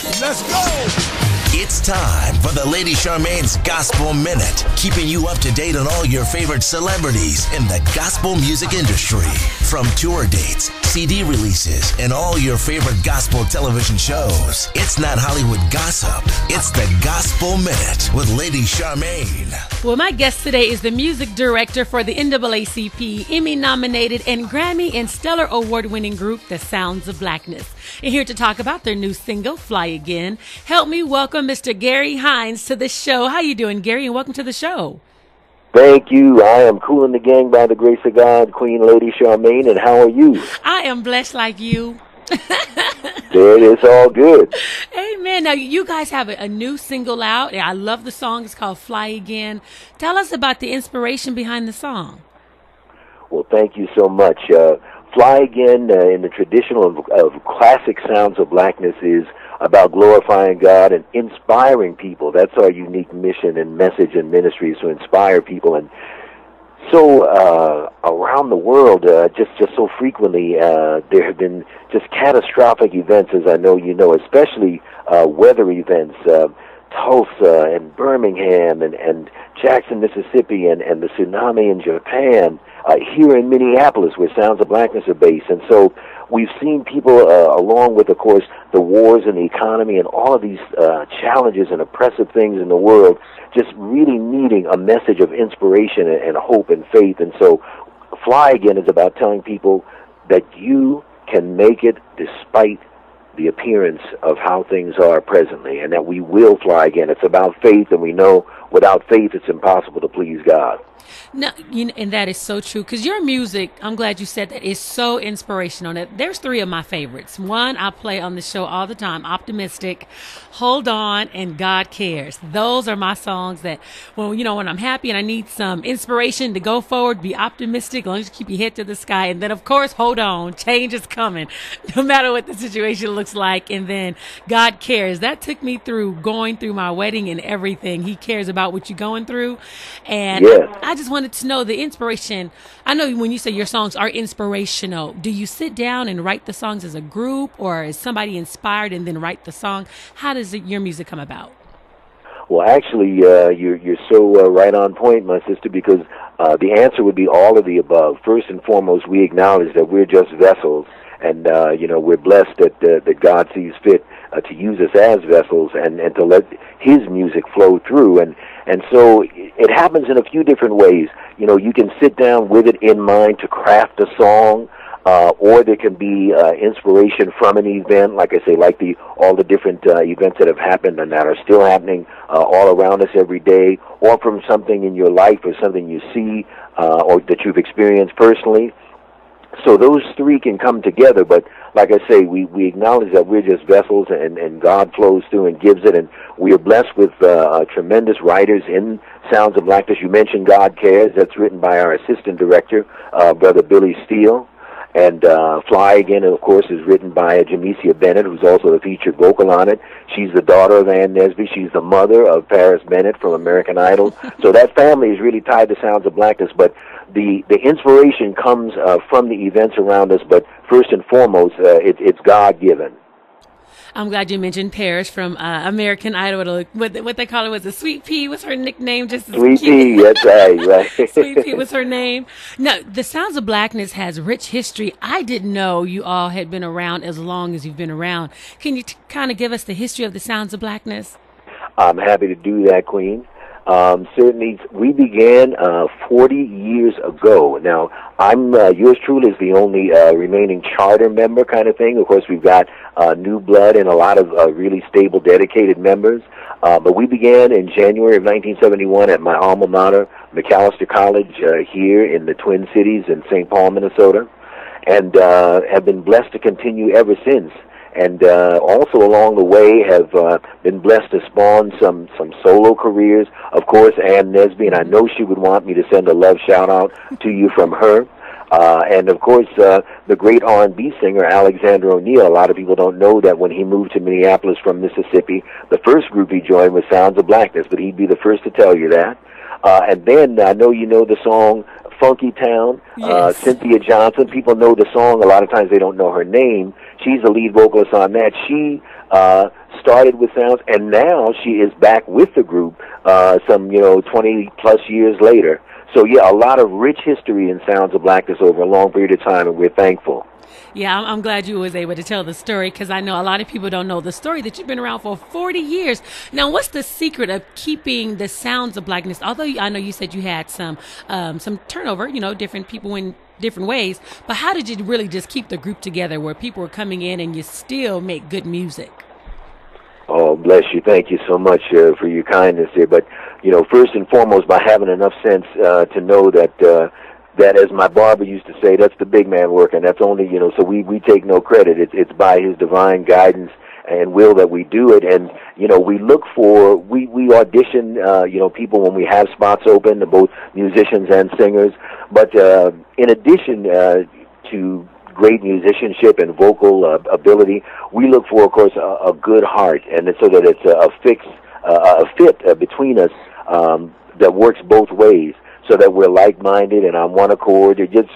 Let's go! It's time for the Lady Charmaine's Gospel Minute, keeping you up to date on all your favorite celebrities in the gospel music industry. From tour dates, CD releases, and all your favorite gospel television shows. It's not Hollywood gossip. It's the Gospel Minute with Lady Charmaine. Well, my guest today is the music director for the NAACP, Emmy-nominated and Grammy and Stellar Award-winning group, The Sounds of Blackness. And here to talk about their new single, Fly Again, help me welcome Mr. Gary Hines to the show. How you doing, Gary, and welcome to the show. Thank you. I am cool in the gang by the grace of God, Queen Lady Charmaine, and how are you? I am blessed like you. It's all good. Amen. Now, you guys have a new single out. I love the song. It's called Fly Again. Tell us about the inspiration behind the song. Well, thank you so much. Fly Again, in the traditional of classic Sounds of Blackness, is about glorifying God and inspiring people. That's our unique mission and message and ministry, is to inspire people. And so around the world, just so frequently, there have been just catastrophic events, as I know you know, especially weather events, Tulsa and Birmingham and Jackson, Mississippi, and the tsunami in Japan, here in Minneapolis, where Sounds of Blackness are based. And so we've seen people, along with, of course, the wars and the economy and all of these challenges and oppressive things in the world, just really needing a message of inspiration and hope and faith. And so Fly Again is about telling people that you can make it despite the appearance of how things are presently, and that we will fly again. It's about faith, and we know without faith it's impossible to please God. No, and that is so true, because your music, I'm glad you said that, is so inspirational. There's three of my favorites. One I play on the show all the time, Optimistic, Hold On, and God Cares. Those are my songs that, when I'm happy and I need some inspiration to go forward, be optimistic, as long as you keep your head to the sky. And then, of course, Hold On, change is coming, no matter what the situation looks like. And then God Cares. That took me through going through my wedding and everything. He cares about what you're going through. And yes. I just wanted to know the inspiration. I know when you say your songs are inspirational, do you sit down and write the songs as a group, or is somebody inspired and then write the song? How does your music come about? Well, actually, you're so right on point, my sister, because the answer would be all of the above. First and foremost, we acknowledge that we're just vessels, and we're blessed that God sees fit to use us as vessels and to let His music flow through. And so it happens in a few different ways. You can sit down with it in mind to craft a song, or there can be inspiration from an event, like I say, like all the different events that have happened and that are still happening all around us every day, or from something in your life or something you see or that you've experienced personally. So those three can come together, but like I say, we acknowledge that we're just vessels, and God flows through and gives it, and we are blessed with tremendous writers in Sounds of Blackness. You mentioned God Cares. That's written by our assistant director, Brother Billy Steele. And Fly Again, of course, is written by Jamesia Bennett, who's also the featured vocal on it. She's the daughter of Ann Nesby. She's the mother of Paris Bennett from American Idol. So that family is really tied to Sounds of Blackness. But the inspiration comes from the events around us. But first and foremost, it's God-given. I'm glad you mentioned Paris from American Idol. What they call it was a Sweet Pea. Was her nickname? Just Sweet Pea, that's right. Sweet Pea was her name. Now, the Sounds of Blackness has rich history. I didn't know you all had been around as long as you've been around. Can you kind of give us the history of the Sounds of Blackness? I'm happy to do that, Queen. Certainly, we began 40 years ago. Now, I'm yours truly is the only remaining charter member kind of thing. Of course, we've got new blood and a lot of really stable, dedicated members. But we began in January of 1971 at my alma mater, McAllister College, here in the Twin Cities in St. Paul, Minnesota, and have been blessed to continue ever since. And also along the way have been blessed to spawn some solo careers. Of course, Ann Nesby, and I know she would want me to send a love shout-out to you from her. And, of course, the great R&B singer Alexander O'Neal. A lot of people don't know that when he moved to Minneapolis from Mississippi, the first group he joined was Sounds of Blackness, but he'd be the first to tell you that. And then I know you know the song Funky Town, yes. Cynthia Johnson. People know the song. A lot of times they don't know her name. She's the lead vocalist on that. She started with Sounds, and now she is back with the group some 20-plus years later. So, yeah, a lot of rich history in Sounds of Blackness over a long period of time, and we're thankful. Yeah, I'm glad you was able to tell the story, because I know a lot of people don't know the story that you've been around for 40 years. Now, what's the secret of keeping the Sounds of Blackness? Although I know you said you had some turnover, different people in different ways, but how did you really just keep the group together where people were coming in and you still make good music? Oh, bless you. Thank you so much for your kindness here. But, first and foremost, by having enough sense to know that, as my barber used to say, that's the big man work, and that's only, so we take no credit. It's by his divine guidance and will that we do it. And, we look for, we audition, people when we have spots open, both musicians and singers. But in addition to great musicianship and vocal ability, we look for, of course, a good heart, and so that it's a fit between us that works both ways, so that we're like-minded and on one accord. It just,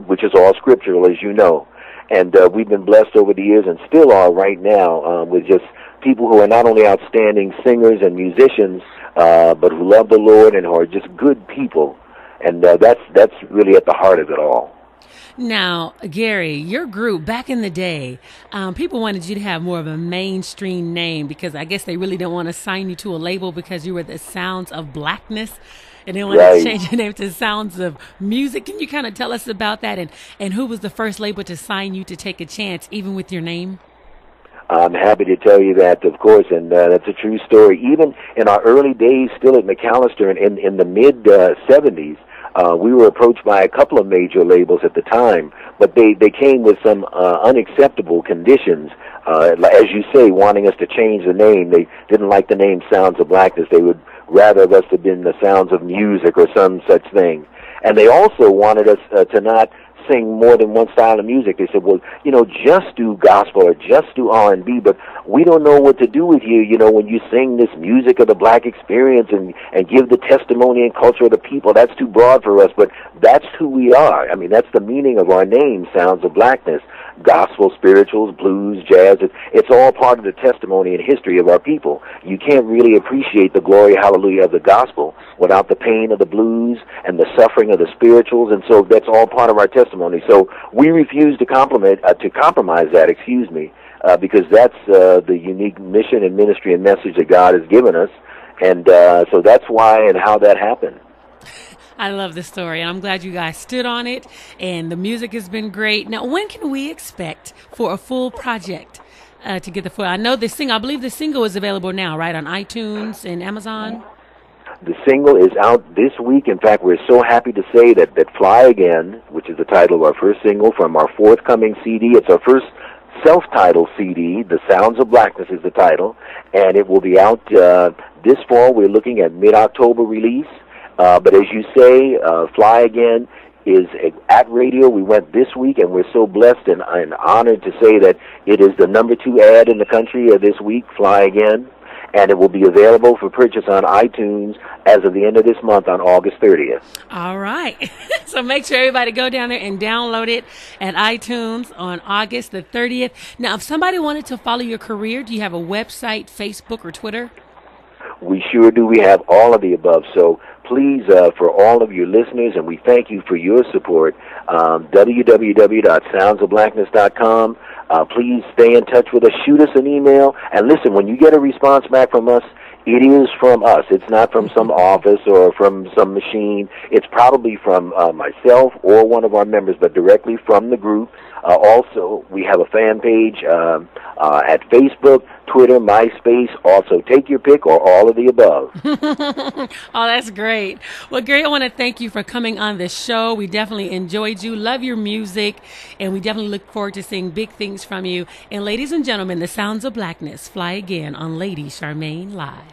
which is all scriptural, as you know. And we've been blessed over the years, and still are right now, with just people who are not only outstanding singers and musicians, but who love the Lord and who are just good people. And that's really at the heart of it all. Now, Gary, your group back in the day, people wanted you to have more of a mainstream name, because I guess they really didn't want to sign you to a label because you were the Sounds of Blackness, and they wanted to change your name to Sounds of Music. Can you kind of tell us about that, and who was the first label to sign you to take a chance, even with your name? I'm happy to tell you that, of course, and that's a true story. Even in our early days, still at McAllister, in the mid-'70s, we were approached by a couple of major labels at the time, but they came with some unacceptable conditions. As you say, wanting us to change the name. They didn't like the name Sounds of Blackness. They would rather have us have been the Sounds of Music or some such thing. And they also wanted us to not sing more than one style of music. They said, well, just do gospel or just do R&B, but we don't know what to do with you, when you sing this music of the black experience and give the testimony and culture of the people. That's too broad for us, but that's who we are. I mean, that's the meaning of our name, Sounds of Blackness. Gospel, spirituals, blues, jazz, it's all part of the testimony and history of our people. You can't really appreciate the glory, hallelujah, of the gospel without the pain of the blues and the suffering of the spirituals, and so that's all part of our testimony. So we refuse to compromise that, because that's the unique mission and ministry and message that God has given us, and so that's why and how that happened. I love the story, and I'm glad you guys stood on it, and the music has been great. Now, when can we expect for a full project to get the full? I know I believe the single is available now, right, on iTunes and Amazon? The single is out this week. In fact, we're so happy to say that Fly Again, which is the title of our first single from our forthcoming CD, it's our first self-titled CD. The Sounds of Blackness is the title, and it will be out this fall. We're looking at mid-October release. But as you say, Fly Again is at radio. We went this week, and we're so blessed and honored to say that it is the #2 ad in the country this week, Fly Again, and it will be available for purchase on iTunes as of the end of this month on August 30th. All right. So make sure everybody go down there and download it at iTunes on August the 30th. Now, if somebody wanted to follow your career, do you have a website, Facebook, or Twitter? We sure do. We have all of the above. So please, for all of your listeners, and we thank you for your support, www.soundsofblackness.com. Please stay in touch with us. Shoot us an email. And listen, when you get a response back from us, it is from us. It's not from some office or from some machine. It's probably from myself or one of our members, but directly from the group. Also, we have a fan page at Facebook, Twitter, MySpace. Also, take your pick or all of the above. Oh, that's great. Well, Gary, I want to thank you for coming on the show. We definitely enjoyed you, love your music, and we definitely look forward to seeing big things from you. And ladies and gentlemen, the Sounds of Blackness, Fly Again on Lady Charmaine Live.